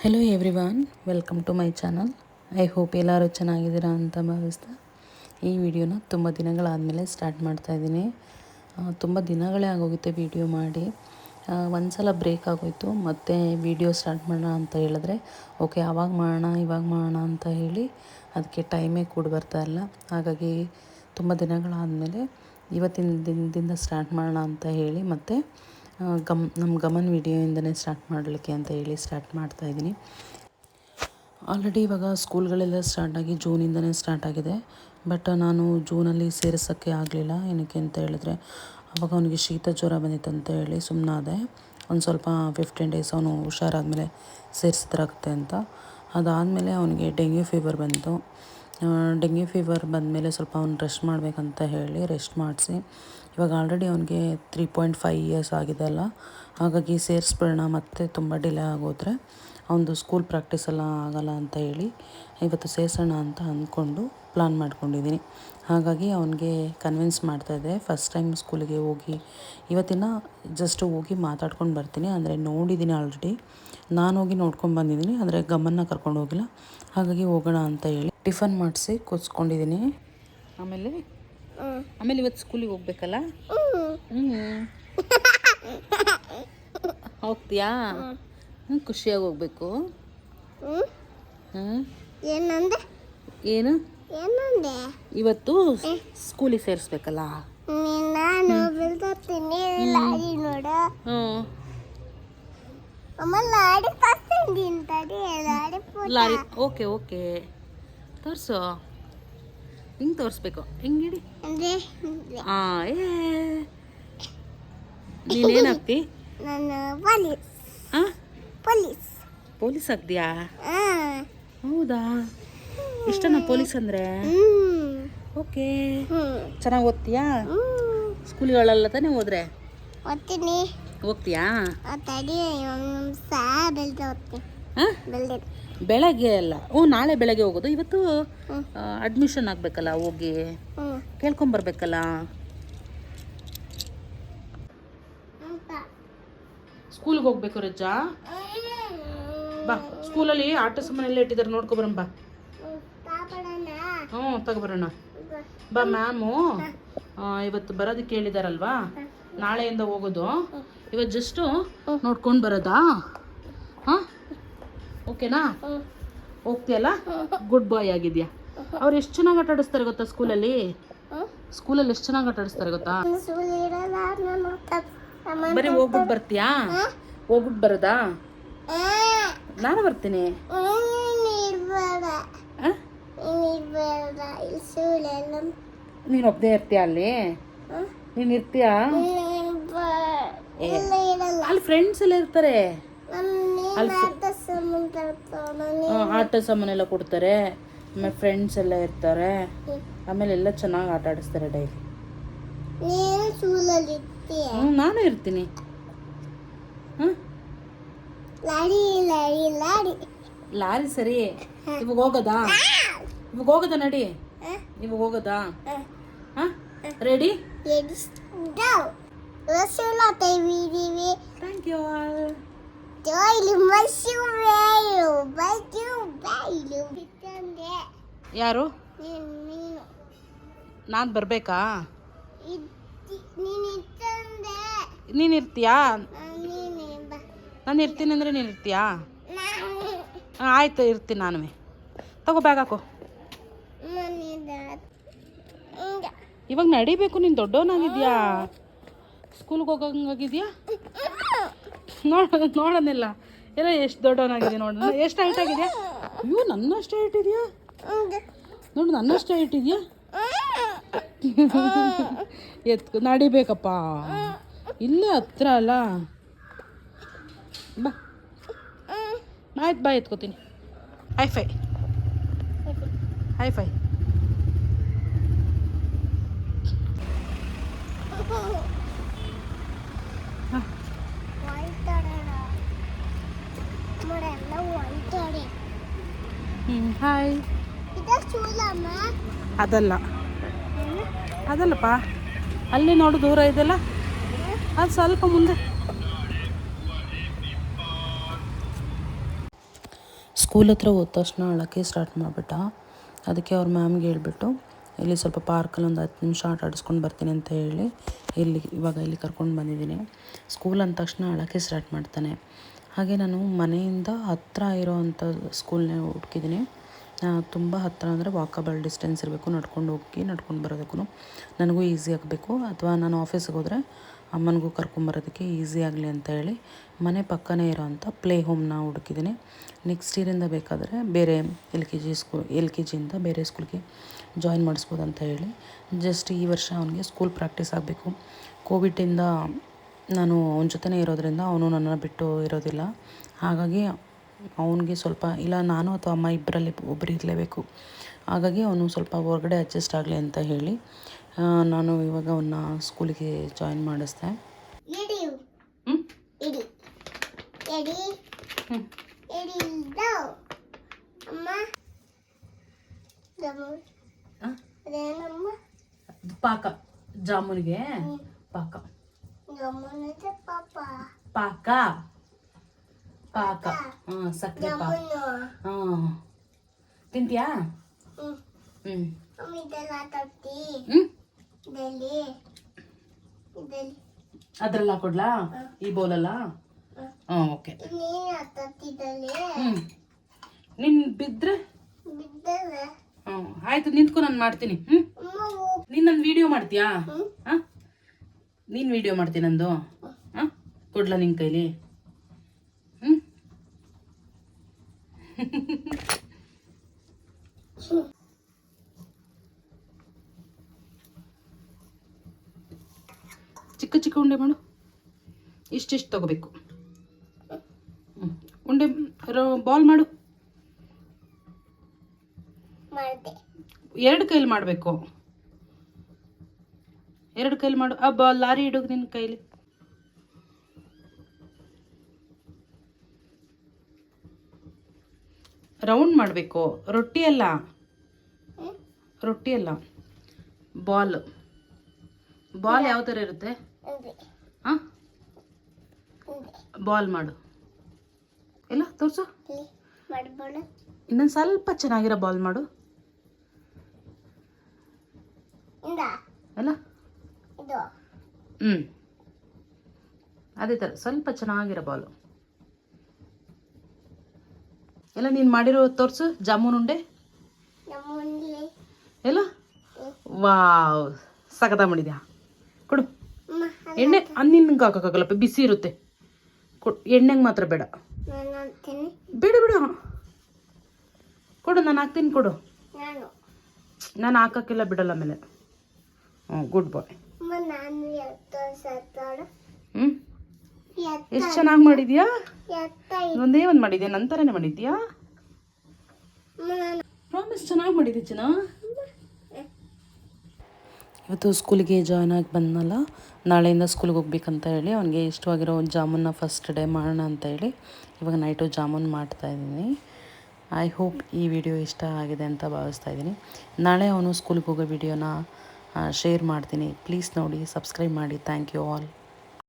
Hello everyone, welcome to my channel. I hope ಎಲ್ಲರೂ ಚೆನ್ನಾಗಿದ್ದೀರಾ ಅಂತ ಭಾವಿಸ್ತಾ ಈ ವಿಡಿಯೋನ ತುಂಬ ದಿನಗಳಾದಮೇಲೆ ಸ್ಟಾರ್ಟ್ ಮಾಡ್ತಾಯಿದ್ದೀನಿ. ತುಂಬ ದಿನಗಳೇ ಆಗೋಗುತ್ತೆ ವಿಡಿಯೋ ಮಾಡಿ. ಒಂದು ಸಲ ಬ್ರೇಕ್ ಆಗೋಯಿತು, ಮತ್ತು ವಿಡಿಯೋ ಸ್ಟಾರ್ಟ್ ಮಾಡೋಣ ಅಂತ ಹೇಳಿದ್ರೆ ಓಕೆ ಆವಾಗ ಮಾಡೋಣ ಇವಾಗ ಮಾಡೋಣ ಅಂತ ಹೇಳಿ ಅದಕ್ಕೆ ಟೈಮೇ ಕೂಡ ಬರ್ತಾಯಿಲ್ಲ. ಹಾಗಾಗಿ ತುಂಬ ದಿನಗಳಾದಮೇಲೆ ಇವತ್ತಿನ ದಿನದಿಂದ ಸ್ಟಾರ್ಟ್ ಮಾಡೋಣ ಅಂತ ಹೇಳಿ ಮತ್ತು ನಮ್ಮ ಗಮನ್ ವಿಡಿಯೋಯಿಂದನೇ ಸ್ಟಾರ್ಟ್ ಮಾಡಲಿಕ್ಕೆ ಅಂತ ಹೇಳಿ ಸ್ಟಾರ್ಟ್ ಮಾಡ್ತಾಯಿದ್ದೀನಿ. ಆಲ್ರೆಡಿ ಇವಾಗ ಸ್ಕೂಲ್ಗಳೆಲ್ಲ ಸ್ಟಾರ್ಟಾಗಿ ಜೂನಿಂದನೇ ಸ್ಟಾರ್ಟ್ ಆಗಿದೆ. ಬಟ್ ನಾನು ಜೂನಲ್ಲಿ ಸೇರಿಸೋಕ್ಕೆ ಆಗಲಿಲ್ಲ. ಏನಕ್ಕೆ ಅಂತ ಹೇಳಿದ್ರೆ ಅವಾಗ ಅವನಿಗೆ ಶೀತ ಜ್ವರ ಬಂದಿತ್ತು ಅಂತ ಹೇಳಿ ಸುಮ್ಮನಾದೆ. ಒಂದು ಸ್ವಲ್ಪ 15 ಡೇಸ್ ಅವನು ಹುಷಾರಾದಮೇಲೆ ಸೇರಿಸಿದ್ರಾಗುತ್ತೆ ಅಂತ. ಅದಾದಮೇಲೆ ಅವನಿಗೆ ಡೆಂಗ್ಯೂ ಫೀವರ್ ಬಂತು. ಡೆಂಗ್ಯೂ ಫೀವರ್ ಬಂದಮೇಲೆ ಸ್ವಲ್ಪ ಅವ್ನು ರೆಸ್ಟ್ ಮಾಡಬೇಕಂತ ಹೇಳಿ ರೆಸ್ಟ್ ಮಾಡಿಸಿ ಇವಾಗ ಆಲ್ರೆಡಿ ಅವನಿಗೆ 3.5 ಇಯರ್ಸ್ ಆಗಿದೆ ಅಲ್ಲ. ಹಾಗಾಗಿ ಸೇರಿಸ್ಬಿಡೋಣ, ಮತ್ತು ತುಂಬ ಡಿಲೇ ಆಗೋದ್ರೆ ಅವನದು ಸ್ಕೂಲ್ ಪ್ರಾಕ್ಟೀಸ್ ಎಲ್ಲ ಆಗೋಲ್ಲ ಅಂತ ಹೇಳಿ ಇವತ್ತು ಸೇರಿಸೋಣ ಅಂತ ಅಂದ್ಕೊಂಡು ಪ್ಲ್ಯಾನ್ ಮಾಡ್ಕೊಂಡಿದ್ದೀನಿ. ಹಾಗಾಗಿ ಅವನಿಗೆ ಕನ್ವಿನ್ಸ್ ಮಾಡ್ತಾಯಿದ್ದೆ. ಫಸ್ಟ್ ಟೈಮ್ ಸ್ಕೂಲಿಗೆ ಹೋಗಿ ಇವತ್ತಿನ ಜಸ್ಟ್ ಹೋಗಿ ಮಾತಾಡ್ಕೊಂಡು ಬರ್ತೀನಿ. ಅಂದರೆ ನೋಡಿದ್ದೀನಿ ಆಲ್ರೆಡಿ, ನಾನು ಹೋಗಿ ನೋಡ್ಕೊಂಡು ಬಂದಿದ್ದೀನಿ, ಆದರೆ ಗಮನ ಕರ್ಕೊಂಡು ಹೋಗಿಲ್ಲ. ಹಾಗಾಗಿ ಹೋಗೋಣ ಅಂತ ಹೇಳಿ ಟಿಫನ್ ಮಾಡಿಸಿ ಕೂತ್ಕೊಂಡಿದ್ದೀನಿ. ಆಮೇಲೆ ಇವತ್ತು ಸ್ಕೂಲಿಗೆ ಹೋಗ್ಬೇಕಲ್ಲ. ಹೋಗ್ತೀಯಾ? ಖುಷಿಯಾಗಿ ಹೋಗ್ಬೇಕು. ಏನು ಇವತ್ತು ಸ್ಕೂಲಿಗೆ ಸೇರಿಸ್ಬೇಕಲ್ಲ. ಲಾರಿ ಓಕೆ ಓಕೆ ತೋರಿಸು. ಹಿಂಗೆ ತೋರಿಸ್ಬೇಕು. ಹಿಂಗಿಡಿ. ನೀನೇನಾಗ್ತಿ? ಪೊಲೀಸ್ ಆಗ್ತೀಯಾ? ಹೌದಾ, ಇಷ್ಟನಾ ಪೊಲೀಸ್ ಅಂದರೆ? ಓಕೆ, ಚೆನ್ನಾಗಿ ಓದ್ತೀಯಾ? ಸ್ಕೂಲ್ಗಳೆಲ್ಲ ತಾನೇ ಹೋದ್ರೆ ಹೋಗ್ತೀಯಾ? ಬೆಳಗ್ಗೆ ಅಲ್ಲ, ನಾಳೆ ಬೆಳಗ್ಗೆ ಹೋಗೋದು. ಇವತ್ತು ಅಡ್ಮಿಷನ್ ಆಗಬೇಕಲ್ಲ, ಹೋಗಿ ಕೇಳ್ಕೊಂಬರ್ಬೇಕಲ್ಲ. ಸ್ಕೂಲ್ಗೆ ಹೋಗ್ಬೇಕು ರಜ್ಜಾ. ಬಾ, ಸ್ಕೂಲಲ್ಲಿ ಆಟ ಸಾಮಾನೆಲ್ಲ ಇಟ್ಟಿದ್ದಾರೆ, ನೋಡ್ಕೊಬರಂ ಬಾ. ತಗೊಬರೋಣ ಬಾ. ಮ್ಯಾಮು ಇವತ್ತು ಬರೋದಕ್ಕೆ ಹೇಳಿದಾರಲ್ವಾ, ನಾಳೆಯಿಂದ ಹೋಗೋದು. ಇವತ್ತು ಜಸ್ಟು ನೋಡ್ಕೊಂಡು ಬರೋದಾ? ಹಾಂ, ಓಕೆನಾ? ಹೋಗ್ತೀಯಲ್ಲ, ಗುಡ್ ಬಾಯ್ ಆಗಿದ್ಯಾ. ಅವ್ರು ಎಷ್ಟು ಚೆನ್ನಾಗಿ ಆಟ ಆಡಿಸ್ತಾರೆ ಗೊತ್ತಾ ಸ್ಕೂಲಲ್ಲಿ ಎಷ್ಟು ಚೆನ್ನಾಗಿ ಆಟ ಆಡಿಸ್ತಾರೆ ಗೊತ್ತಾ. ಬರೀ ಹೋಗ್ಬಿಟ್ಟು ಬರ್ತೀಯಾ? ಹೋಗ್ಬಿಟ್ಟು ಬರೋದಾ? ನಾನು ಬರ್ತೀನಿ. ನೀನು ಒಬ್ಬನೇ ಇರ್ತೀಯ ಅಲ್ಲಿ? ನೀನು ಇರ್ತೀಯಾ ಅಲ್ಲಿ? ಫ್ರೆಂಡ್ಸ್ ಎಲ್ಲ ಇರ್ತಾರೆ ಅಲ್ಲಿ. ಆಟ ಸಾಮಾನೆಲ್ಲ ಕೊಡ್ತಾರೆ, ಆಮೇಲೆ ಫ್ರೆಂಡ್ಸ್ ಎಲ್ಲ ಇರ್ತಾರೆ, ಆಮೇಲೆ ಎಲ್ಲ ಚೆನ್ನಾಗಿ ಆಟ ಆಡಿಸ್ತಾರೆ ಡೈಲಿ. ನಾನು ಇರ್ತೀನಿ. ಲಾರಿ ಸರಿ. ಇವಾಗ ಹೋಗೋದಾ? ನಡಿ, ಇವಾಗ ಹೋಗೋದಾ? ರೆಡಿ? Thank you all. ಯಾರು? ನಾನು ಬರಬೇಕಾ? ನೀನು ಇರ್ತೀಯಾ? ನಾನು ಇರ್ತೀನಿ ಅಂದರೆ ನೀನು ಇರ್ತೀಯಾ? ಆಯಿತು, ಇರ್ತೀನಿ ನಾನು. ತಗೋ, ಬ್ಯಾಗ್ ಹಾಕೋ. ಇವಾಗ ನಡಿಬೇಕು, ನೀನು ದೊಡ್ಡವನಾಗಿದ್ಯಾ, ಸ್ಕೂಲ್ಗೆ ಹೋಗಂಗಾಗಿದ್ಯಾ? ನೋಡೋಣಿಲ್ಲ ಎಲ್ಲ ಎಷ್ಟು ದೊಡ್ಡವನಾಗಿದೆಯಾ. ನೋಡೋಣ ಎಷ್ಟು ಹೈಟ್ ಆಗಿದೆಯಾ. ಅಯ್ಯೋ, ನನ್ನಷ್ಟು ಹೈಟ್ ಇದೆಯಾ ನೋಡು, ನನ್ನಷ್ಟು ಹೈಟ್ ಇದೆಯಾ. ಎತ್ಕೊ, ನಡಿಬೇಕಪ್ಪ, ಇಲ್ಲೇ ಹತ್ರ ಅಲ್ಲ. ಬಾ, ಆಯ್ತು ಬಾ, ಎತ್ಕೋತೀನಿ. High five. ಹಾಯ್. ಅದಲ್ಲಪ್ಪ, ಅಲ್ಲಿ ನೋಡು ದೂರ ಇದೆಲ್ಲ, ಅದು ಸ್ವಲ್ಪ ಮುಂದೆ. ಸ್ಕೂಲ್ ಹತ್ರ ಹೋದ ತಕ್ಷಣ ಅಳೋಕ್ಕೆ ಸ್ಟಾರ್ಟ್ ಮಾಡಿಬಿಟ್ಟ. ಅದಕ್ಕೆ ಅವ್ರ ಮ್ಯಾಮ್ಗೆ ಹೇಳ್ಬಿಟ್ಟು ಇಲ್ಲಿ ಸ್ವಲ್ಪ ಪಾರ್ಕಲ್ಲಿ ಒಂದು 10 ನಿಮಿಷ ಆಟ ಆಡಿಸ್ಕೊಂಡು ಬರ್ತೀನಿ ಅಂತ ಹೇಳಿ ಇಲ್ಲಿ ಕರ್ಕೊಂಡು ಬಂದಿದ್ದೀನಿ. ಸ್ಕೂಲ್ ಅಂದ ತಕ್ಷಣ ಅಳೋಕ್ಕೆ ಸ್ಟಾರ್ಟ್ ಮಾಡ್ತಾನೆ. ಹಾಗೆ ನಾನು ಮನೆಯಿಂದ ಹತ್ತಿರ ಇರೋವಂಥ ಸ್ಕೂಲ್ನೇ ಹುಡುಕಿದ್ದೀನಿ. ತುಂಬ ಹತ್ತಿರ ಅಂದರೆ ವಾಕಬಲ್ ಡಿಸ್ಟೆನ್ಸ್ ಇರಬೇಕು, ನಡ್ಕೊಂಡು ಬರೋದಕ್ಕೂ ನನಗೂ ಈಸಿ ಆಗಬೇಕು, ಅಥವಾ ನಾನು ಆಫೀಸಿಗೆ ಹೋದರೆ ಅಮ್ಮನಿಗೂ ಕರ್ಕೊಂಬರೋದಕ್ಕೆ ಈಸಿ ಆಗಲಿ ಅಂತ ಹೇಳಿ ಮನೆ ಪಕ್ಕನೇ ಇರೋವಂಥ ಪ್ಲೇ ಹೋಮ್ನ ಹುಡುಕಿದ್ದೀನಿ. ನೆಕ್ಸ್ಟ್ ಇಯರಿಂದ ಬೇಕಾದರೆ ಬೇರೆ ಎಲ್ ಕೆ ಜಿಯಿಂದ ಬೇರೆ ಸ್ಕೂಲ್ಗೆ ಜಾಯಿನ್ ಮಾಡಿಸ್ಬೋದು ಅಂತ ಹೇಳಿ ಜಸ್ಟ್ ಈ ವರ್ಷ ಅವನಿಗೆ ಸ್ಕೂಲ್ ಪ್ರಾಕ್ಟೀಸ್ ಆಗಬೇಕು. ಕೋವಿಡಿಂದ ನಾನು ಅವನ ಜೊತೆನೇ ಇರೋದ್ರಿಂದ ಅವನು ನನ್ನನ್ನು ಬಿಟ್ಟು ಇರೋದಿಲ್ಲ. ಹಾಗಾಗಿ ಅವನಿಗೆ ಸ್ವಲ್ಪ ಇಲ್ಲ ನಾನು ಅಥವಾ ಅಮ್ಮ ಇಬ್ಬರಲ್ಲಿ ಒಬ್ಬರು ಇರಲೇಬೇಕು. ಹಾಗಾಗಿ ಅವನು ಸ್ವಲ್ಪ ಹೊರಗಡೆ ಅಡ್ಜಸ್ಟ್ ಆಗಲಿ ಅಂತ ಹೇಳಿ ನಾನು ಇವಾಗ ಅವನ್ನ ಸ್ಕೂಲಿಗೆ ಜಾಯಿನ್ ಮಾಡಿಸ್ದೆ. ಪಾಕ ಜಾಮೂನಿಗೆ ಪಾಕ ಪಾಕ ಪಾಕ ಸಕ್ಕರೆ ಪಾಕ ತಿಂತೀಯಾ? ಅದ್ರಲ್ಲ ಕೊಡ್ಲಾ ಈ ಬೌಲಲ್ಲ? ಓಕೆ. ನೀನ್ ಬಿದ್ರೆ ಆಯ್ತು, ನಿಂತ್ಕೊ, ನಾನು ಮಾಡ್ತೀನಿ. ನೀನ್ ನನ್ನ ವಿಡಿಯೋ ಮಾಡ್ತೀಯಾ? ನೀನ್ ವಿಡಿಯೋ ಮಾಡ್ತೀನಿ ನಂದು. ಕೊಡ್ಲಾ ನಿನ್ ಕೈಲಿ? ಚಿಕ್ಕ ಚಿಕ್ಕ ಉಂಡೆ ಮಾಡು. ಇಷ್ಟಿಷ್ಟು ತಗೋಬೇಕು. ಉಂಡೆ ಬಾಲ್ ಮಾಡು. 2 ಕೈಲಿ ಮಾಡಬೇಕು. 2 ಕೈಲಿ ಮಾಡು. ಆ ಬಾಲ್ ಲಾರಿ ಇಡೋದು ನಿನ್ನ ಕೈಲಿ. ರೌಂಡ್ ಮಾಡಬೇಕು. ರೊಟ್ಟಿ ಅಲ್ಲ ಬಾಲ್ ಯಾವ ಥರ ಇರುತ್ತೆ? ಬಾಲ್ ಮಾಡು. ಇಲ್ಲ ತೋರಿಸು. ಇನ್ನೊಂದು ಸ್ವಲ್ಪ ಚೆನ್ನಾಗಿರೋ ಬಾಲ್ ಮಾಡು. ಅಲ್ಲ ಅದೇ ಥರ ಸ್ವಲ್ಪ ಚೆನ್ನಾಗಿರೋ ಬಾಲು. ಎಲ್ಲ ನೀನು ಮಾಡಿರೋ ತೋರಿಸು. ಜಾಮೂನ್ ಉಂಡೆ ಎಲ್ಲ ವಾವ್ ಸಖತ ಮಾಡಿದ್ಯಾ. ಕೊಡು ಎಣ್ಣೆ. ನಿನ್ಗೆ ಹಾಕೋಕ್ಕಾಗಲ್ಲಪ್ಪ, ಬಿಸಿ ಇರುತ್ತೆ. ಎಣ್ಣೆಗೆ ಮಾತ್ರ ಬೇಡ. ಬೇಡ ಕೊಡು, ನಾನು ಹಾಕ್ತೀನಿ. ಕೊಡು. ನಾನು ಹಾಕೋಕ್ಕೆಲ್ಲ ಬಿಡಲ್ಲ ಆಮೇಲೆ. ಗುಡ್ ಬಾಯ್. ಎಷ್ಟು ಚೆನ್ನಾಗಿ ಮಾಡಿದ್ಯಾ. ಒಂದೇ ಒಂದು ಮಾಡಿದ್ಯಾ, ನಂತರನೇ ಮಾಡಿದ್ಯಾ. ಪ್ರಾಮಿಸ್ ಚೆನ್ನಾಗಿ ಮಾಡಿದ್ಯಾ ಚೆನ್ನ. ಇವತ್ತು ಸ್ಕೂಲಿಗೆ ಜಾಯ್ನ್ ಆಗಿ ಬಂದನಲ್ಲ, ನಾಳೆಯಿಂದ ಸ್ಕೂಲಿಗೆ ಹೋಗ್ಬೇಕಂತ ಹೇಳಿ ಅವನಿಗೆ ಇಷ್ಟವಾಗಿರೋ ಜಾಮೂನ್ನ ಫಸ್ಟ್ ಡೇ ಮಾಡೋಣ ಅಂತ ಹೇಳಿ ಇವಾಗ ನೈಟು ಜಾಮೂನ್ ಮಾಡ್ತಾಯಿದ್ದೀನಿ. ಐ ಹೋಪ್ ಈ ವಿಡಿಯೋ ಇಷ್ಟ ಆಗಿದೆ ಅಂತ ಭಾವಿಸ್ತಾ ಇದ್ದೀನಿ. ನಾಳೆ ಅವನು ಸ್ಕೂಲಿಗೆ ಹೋಗೋ ವಿಡಿಯೋನ ಶೇರ್ ಮಾಡ್ತೀನಿ. ಪ್ಲೀಸ್ ನೋಡಿ, ಸಬ್ಸ್ಕ್ರೈಬ್ ಮಾಡಿ. Thank you all.